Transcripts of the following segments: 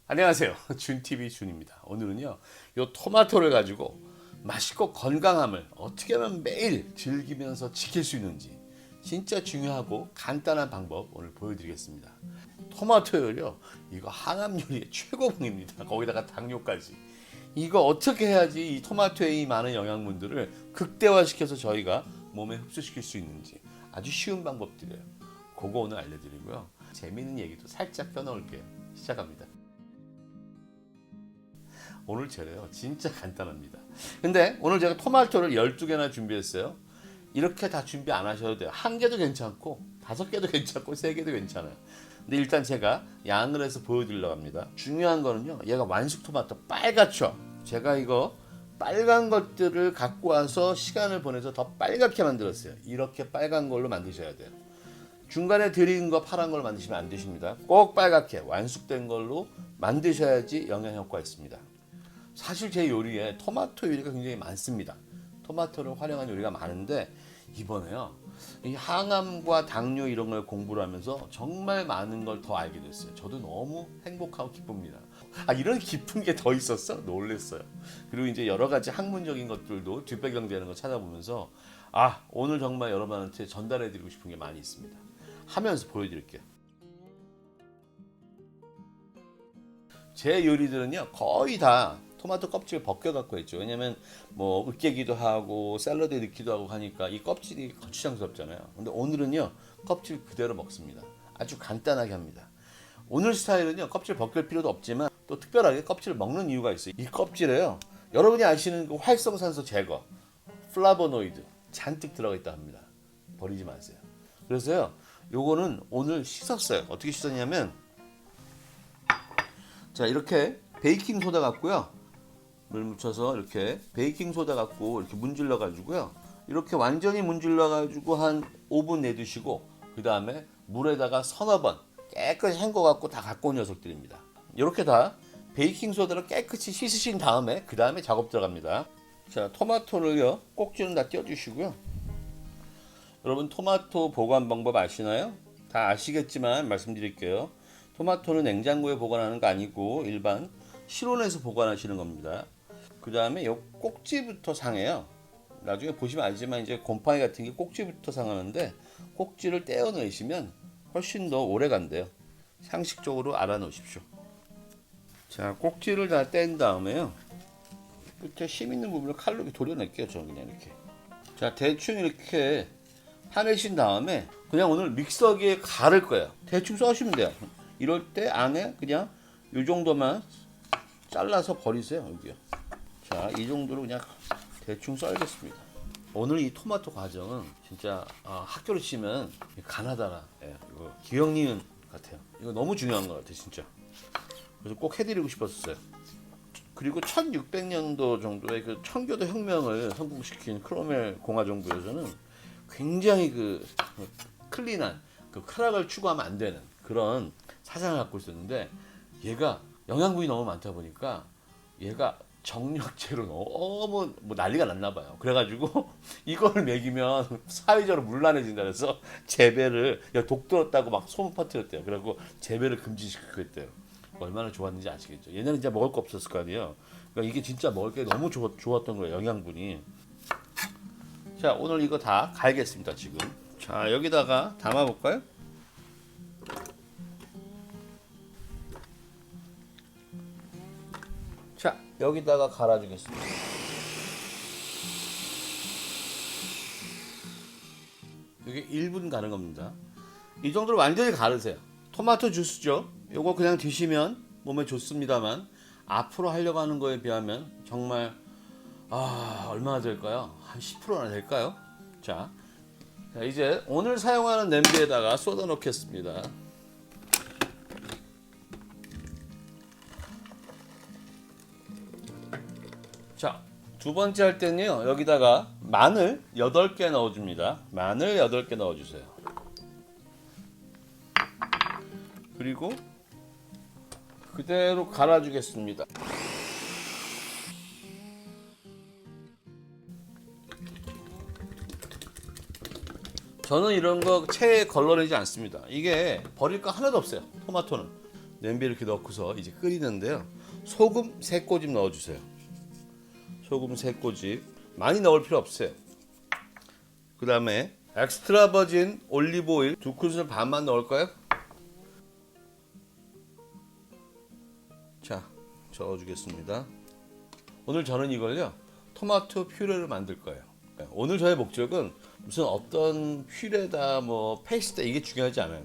안녕하세요. 준TV 준입니다. 오늘은요, 요 토마토를 가지고 맛있고 건강함을 어떻게 하면 매일 즐기면서 지킬 수 있는지 진짜 중요하고 간단한 방법 오늘 보여드리겠습니다. 토마토 요리요, 이거 항암 요리의 최고봉입니다. 거기다가 당뇨까지. 이거 어떻게 해야지 이 토마토의 이 많은 영양분들을 극대화시켜서 저희가 몸에 흡수시킬 수 있는지 아주 쉬운 방법들이에요. 그거 오늘 알려드리고요. 재미있는 얘기도 살짝 껴넣을게요. 시작합니다. 오늘 재료요 진짜 간단합니다. 근데 오늘 제가 토마토를 12개나 준비했어요. 이렇게 다 준비 안 하셔도 돼요. 한 개도 괜찮고 5개도 괜찮고 3개도 괜찮아요. 근데 일단 제가 양을 해서 보여드리려고 합니다. 중요한 거는요, 얘가 완숙 토마토 빨갛죠. 제가 이거 빨간 것들을 갖고 와서 시간을 보내서 더 빨갛게 만들었어요. 이렇게 빨간 걸로 만드셔야 돼요. 중간에 드린 거 파란 걸로 만드시면 안 되십니다. 꼭 빨갛게 완숙된 걸로 만드셔야지 영양 효과가 있습니다. 사실 제 요리에 토마토 요리가 굉장히 많습니다. 토마토를 활용한 요리가 많은데 이번에요, 이 항암과 당뇨 이런 걸 공부를 하면서 정말 많은 걸 더 알게 됐어요. 저도 너무 행복하고 기쁩니다. 이런 기쁜 게 더 있었어? 놀랬어요. 그리고 이제 여러 가지 학문적인 것들도 뒷배경되는 거 찾아보면서 오늘 정말 여러분한테 전달해 드리고 싶은 게 많이 있습니다. 하면서 보여드릴게요. 제 요리들은요 거의 다 토마토 껍질 벗겨 갖고 했죠. 왜냐면 뭐 으깨기도 하고 샐러드에 넣기도 하고 하니까 이 껍질이 거추장스럽잖아요. 근데 오늘은요 껍질 그대로 먹습니다. 아주 간단하게 합니다. 오늘 스타일은요 껍질 벗길 필요도 없지만 또 특별하게 껍질을 먹는 이유가 있어요. 이 껍질에요, 여러분이 아시는 그 활성산소 제거, 플라보노이드 잔뜩 들어가 있다 합니다. 버리지 마세요. 그래서요 요거는 오늘 씻었어요. 어떻게 씻었냐면, 자, 이렇게 베이킹 소다 갖고요, 물 묻혀서 이렇게 베이킹 소다 갖고 이렇게 문질러 가지고요, 이렇게 완전히 문질러 가지고 한 5분 내두시고 그 다음에 물에다가 서너 번 깨끗이 헹궈 갖고 다 갖고 온 녀석들입니다. 이렇게 다 베이킹 소다로 깨끗이 씻으신 다음에 그 다음에 작업 들어갑니다. 자, 토마토를요 꼭지는 다 떼어주시고요. 여러분 토마토 보관 방법 아시나요? 다 아시겠지만 말씀드릴게요. 토마토는 냉장고에 보관하는 거 아니고 일반 실온에서 보관하시는 겁니다. 그 다음에 요 꼭지부터 상해요. 나중에 보시면 알지만 이제 곰팡이 같은 게 꼭지부터 상하는데 꼭지를 떼어내시면 훨씬 더 오래 간대요. 상식적으로 알아놓으십시오. 자, 꼭지를 다 뗀 다음에요, 끝에 심 있는 부분을 칼로 이렇게 도려낼게요. 저는 그냥 이렇게. 자, 대충 이렇게 파내신 다음에 그냥 오늘 믹서기에 갈을 거예요. 대충 써시면 돼요. 이럴 때 안에 그냥 이 정도만 잘라서 버리세요. 여기요. 자, 이 정도로 그냥 대충 썰겠습니다. 오늘 이 토마토 과정은 진짜 학교로 치면 가나다라, 이거 기억니은 같아요. 이거 너무 중요한 것 같아요, 진짜. 그래서 꼭 해드리고 싶었어요. 그리고 1600년도 정도에 그 청교도 혁명을 성공시킨 크로멜 공화 정부에서는 굉장히 그 클린한 그 쾌락을 추구하면 안 되는 그런 사상을 갖고 있었는데, 얘가 영양분이 너무 많다 보니까 얘가 정력제로 너무 뭐 난리가 났나 봐요. 그래가지고 이걸 먹이면 사회적으로 문란해진다 그래서 재배를, 독 들었다고 막 소문 퍼뜨렸대요. 그래갖고 재배를 금지시켰대요. 얼마나 좋았는지 아시겠죠? 얘네는 진짜 먹을 거 없었을 거 아니에요. 그러니까 이게 진짜 먹을 게 너무 좋았던 거예요, 영양분이. 자, 오늘 이거 다 갈겠습니다, 지금. 자, 여기다가 담아볼까요? 자, 여기다가 갈아주겠습니다. 이게 1분 가는 겁니다. 이 정도로 완전히 가르세요. 토마토 주스죠. 요거 그냥 드시면 몸에 좋습니다만 앞으로 하려고 하는 거에 비하면 정말 얼마나 될까요? 한 10%나 될까요? 자, 이제 오늘 사용하는 냄비에다가 쏟아 놓겠습니다. 자, 두 번째 할 때는요, 여기다가 마늘 8개 넣어줍니다. 마늘 8개 넣어주세요. 그리고 그대로 갈아주겠습니다. 저는 이런 거 체에 걸러내지 않습니다. 이게 버릴 거 하나도 없어요. 토마토는 냄비에 이렇게 넣고서 이제 끓이는데요. 소금 3꼬집 넣어주세요. 소금 3꼬집. 많이 넣을 필요 없어요. 그 다음에 엑스트라 버진 올리브 오일 2큰술 반만 넣을까요? 자, 저어주겠습니다. 오늘 저는 이걸요 토마토 퓨레를 만들 거예요. 오늘 저의 목적은 무슨 어떤 퓨레다 뭐 페이스트다 이게 중요하지 않아요.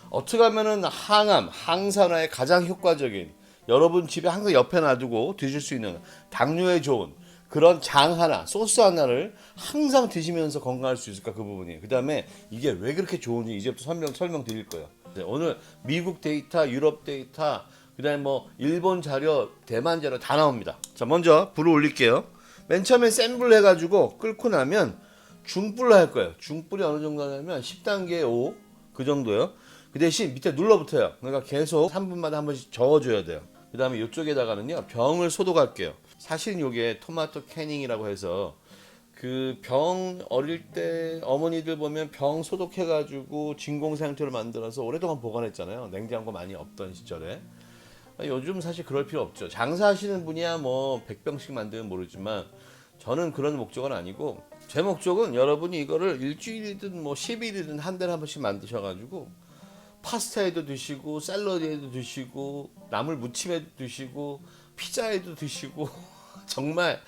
어떻게 하면은 항암, 항산화에 가장 효과적인, 여러분 집에 항상 옆에 놔두고 드실 수 있는 당뇨에 좋은 그런 장 하나, 소스 하나를 항상 드시면서 건강할 수 있을까, 그 부분이. 그 다음에 이게 왜 그렇게 좋은지 이제부터 설명 드릴 거예요. 오늘 미국 데이터, 유럽 데이터, 그 다음에 뭐 일본 자료, 대만 자료 다 나옵니다. 자, 먼저 불을 올릴게요. 맨 처음에 센 불 해가지고 끓고 나면 중불로 할 거예요. 중불이 어느 정도 하냐면 10단계 5, 그 정도요. 그 대신 밑에 눌러붙어요. 그러니까 계속 3분마다 한 번씩 저어줘야 돼요. 그 다음에 이쪽에다가는요 병을 소독할게요. 사실 이게 토마토 캐닝이라고 해서 그 병, 어릴 때 어머니들 보면 병 소독해가지고 진공 상태로 만들어서 오랫동안 보관했잖아요. 냉장고 많이 없던 시절에. 요즘 사실 그럴 필요 없죠. 장사하시는 분이야 뭐 100병씩 만들면 모르지만 저는 그런 목적은 아니고, 제 목적은 여러분이 이거를 일주일이든 뭐 10일이든 한 달에 한 번씩 만드셔가지고 파스타에도 드시고 샐러드에도 드시고 나물 무침에도 드시고 피자에도 드시고 정말.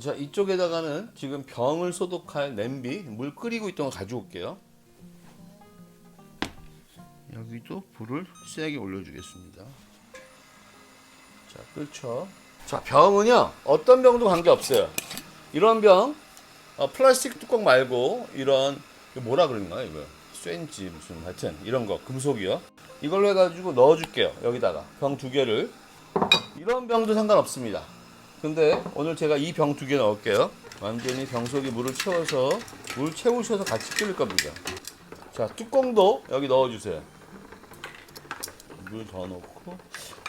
자, 이쪽에다가는 지금 병을 소독할 냄비, 물 끓이고 있던 거 가져올게요. 여기도 불을 세게 올려주겠습니다. 자, 끓죠. 자, 병은요 어떤 병도 관계없어요. 이런 병, 플라스틱 뚜껑 말고 이런, 이거 뭐라 그러는가요 이거? 쇠인지 무슨 하여튼 이런 거 금속이요. 이걸로 해가지고 넣어줄게요. 여기다가 병 2개를. 이런 병도 상관없습니다. 근데 오늘 제가 이 병 2개 넣을게요. 완전히 병 속에 물을 채워서, 물 채우셔서 같이 끓일 겁니다. 자, 뚜껑도 여기 넣어주세요. 물 더 넣고.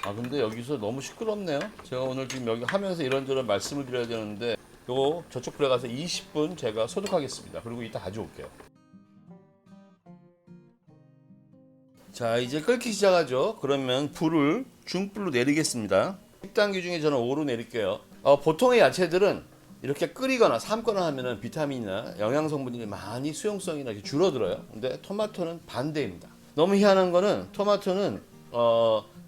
아, 근데 여기서 너무 시끄럽네요. 제가 오늘 지금 여기 하면서 이런저런 말씀을 드려야 되는데 요거 저쪽 불에 가서 20분 제가 소독하겠습니다. 그리고 이따 가져올게요. 자, 이제 끓기 시작하죠. 그러면 불을 중불로 내리겠습니다. 10단계 중에 저는 5로 내릴게요. 보통의 야채들은 이렇게 끓이거나 삶거나 하면은 비타민이나 영양 성분이 많이 수용성이나 이렇게 줄어들어요. 근데 토마토는 반대입니다. 너무 희한한 거는 토마토는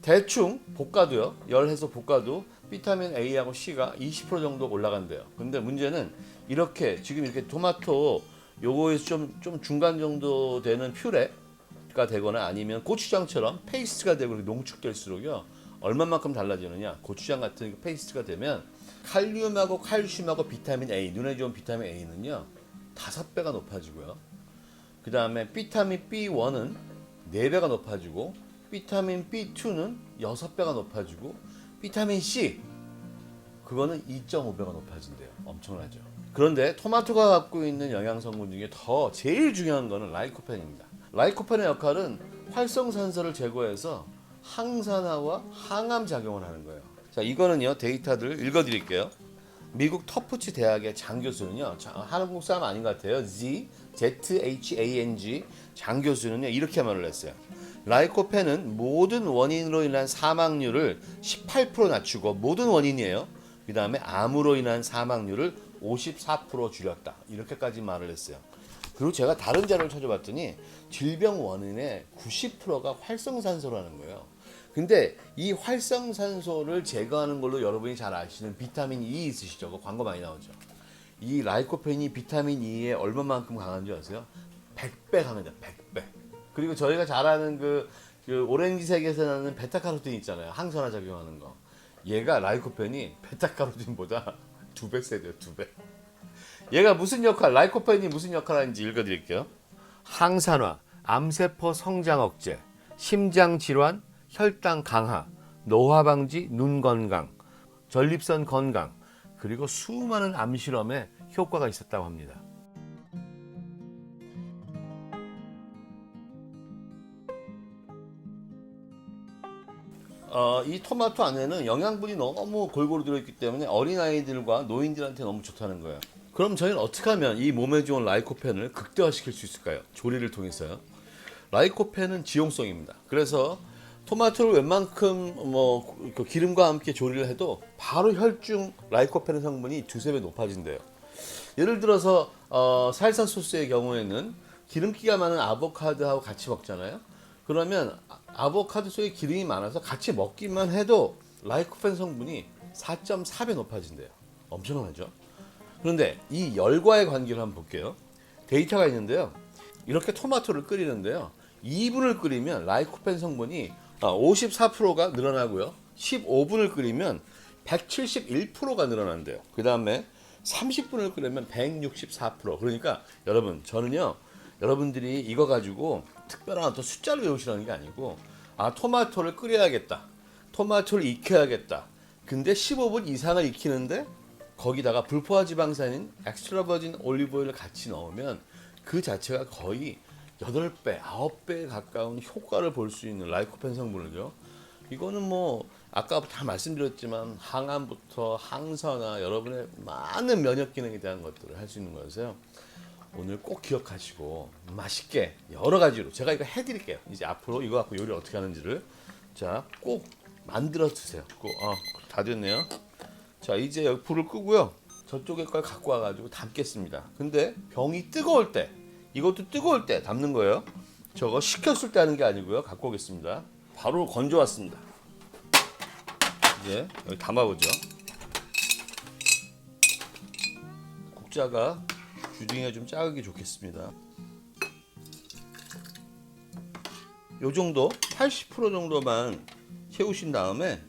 대충 볶아도요, 열해서 볶아도 비타민 A하고 C가 20% 정도 올라간대요. 근데 문제는 이렇게 지금 이렇게 토마토 요거에서 좀 중간 정도 되는 퓨레가 되거나 아니면 고추장처럼 페이스트가 되고 이렇게 농축될수록요 얼마만큼 달라지느냐, 고추장 같은 페이스트가 되면 칼륨하고 칼슘하고 비타민 A, 눈에 좋은 비타민 A는요 5배가 높아지고요. 그 다음에 비타민 B1은 4배가 높아지고, 비타민 B2는 6배가 높아지고, 비타민 C 그거는 2.5배가 높아진대요. 엄청나죠. 그런데 토마토가 갖고 있는 영양 성분 중에 제일 중요한 거는 라이코펜입니다. 라이코펜의 역할은 활성산소를 제거해서 항산화와 항암 작용을 하는 거예요. 자, 이거는요 데이터들 읽어드릴게요. 미국 터프치 대학의 장 교수는요, 한국 사람 아닌 것 같아요. ZHANG 장 교수는요 이렇게 말을 했어요. 라이코펜은 모든 원인으로 인한 사망률을 18% 낮추고, 모든 원인이에요. 그 다음에 암으로 인한 사망률을 54% 줄였다. 이렇게까지 말을 했어요. 그리고 제가 다른 자료를 찾아봤더니 질병 원인의 90%가 활성산소라는 거예요. 근데 이 활성산소를 제거하는 걸로 여러분이 잘 아시는 비타민 E 있으시죠? 그 광고 많이 나오죠. 이 라이코펜이 비타민 E에 얼마만큼 강한 줄 아세요? 100배 강합니다. 100배. 그리고 저희가 잘 아는 그 오렌지색에서 나는 베타카로틴 있잖아요. 항산화 작용하는 거. 얘가 라이코펜이 베타카로틴보다 2배 세대요. 2배. 얘가 무슨 역할, 라이코펜이 무슨 역할 하는지 읽어드릴게요. 항산화, 암세포 성장 억제, 심장 질환, 혈당 강화, 노화 방지, 눈 건강, 전립선 건강, 그리고 수많은 암 실험에 효과가 있었다고 합니다. 이 토마토 안에는 영양분이 너무 골고루 들어있기 때문에 어린아이들과 노인들한테 너무 좋다는 거예요. 그럼 저희는 어떻게 하면 이 몸에 좋은 라이코펜을 극대화시킬 수 있을까요? 조리를 통해서요. 라이코펜은 지용성입니다. 그래서 토마토를 웬만큼 그 기름과 함께 조리를 해도 바로 혈중 라이코펜 성분이 두세 배 높아진대요. 예를 들어서 살사 소스의 경우에는 기름기가 많은 아보카도하고 같이 먹잖아요. 그러면 아보카도 속에 기름이 많아서 같이 먹기만 해도 라이코펜 성분이 4.4배 높아진대요. 엄청나죠? 그런데 이 열과의 관계를 한번 볼게요. 데이터가 있는데요. 이렇게 토마토를 끓이는데요. 2분을 끓이면 라이코펜 성분이 54%가 늘어나고요. 15분을 끓이면 171%가 늘어난대요. 그 다음에 30분을 끓이면 164%. 그러니까 여러분, 저는요, 여러분들이 이거 가지고 특별한 어떤 숫자를 외우시라는 게 아니고, 토마토를 끓여야겠다, 토마토를 익혀야겠다, 근데 15분 이상을 익히는데 거기다가 불포화 지방산인 엑스트라 버진 올리브 오일을 같이 넣으면 그 자체가 거의 8배, 9배에 가까운 효과를 볼 수 있는 라이코펜 성분을요. 이거는 뭐 아까 다 말씀드렸지만 항암부터 항산화, 여러분의 많은 면역 기능에 대한 것들을 할 수 있는 거여서요. 오늘 꼭 기억하시고 맛있게 여러 가지로 제가 이거 해드릴게요. 이제 앞으로 이거 갖고 요리 어떻게 하는지를 자 꼭 만들어 드세요. 다 됐네요. 자, 이제 여기 불을 끄고요. 저쪽에 걸 갖고 와가지고 담겠습니다. 근데 병이 뜨거울 때, 이것도 뜨거울 때 담는 거예요. 저거 식혔을 때 하는 게 아니고요. 갖고 오겠습니다. 바로 건져왔습니다. 이제 여기 담아보죠. 국자가 주둥이가 좀 작은 게 좋겠습니다. 요 정도 80% 정도만 채우신 다음에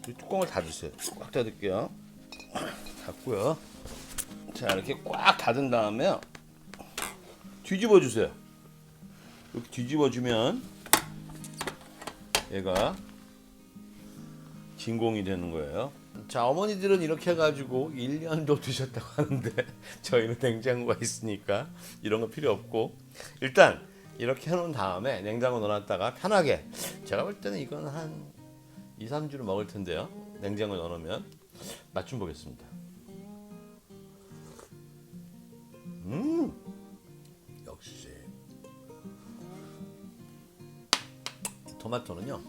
이 뚜껑을 닫으세요. 꽉 닫을게요. 닫고요. 자, 이렇게 꽉 닫은 다음에 뒤집어 주세요. 이렇게 뒤집어 주면 얘가 진공이 되는 거예요. 자, 어머니들은 이렇게 해가지고 1년도 드셨다고 하는데 저희는 냉장고가 있으니까 이런 거 필요 없고, 일단 이렇게 해놓은 다음에 냉장고 넣어놨다가 편하게, 제가 볼 때는 이건 한 2, 3주를 먹을 텐데요. 냉장고에 넣어놓으면 맛 좀 보겠습니다. 역시 토마토는요,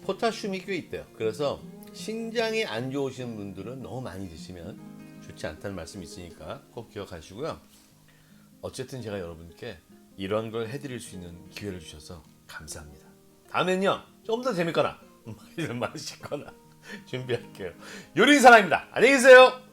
포타슘이 꽤 있대요. 그래서 신장이 안 좋으신 분들은 너무 많이 드시면 좋지 않다는 말씀이 있으니까 꼭 기억하시고요. 어쨌든 제가 여러분께 이런 걸 해드릴 수 있는 기회를 주셔서 감사합니다. 다음엔요, 좀 더 재밌거나 맛있거나 준비할게요. 요리사랑입니다. 안녕히 계세요.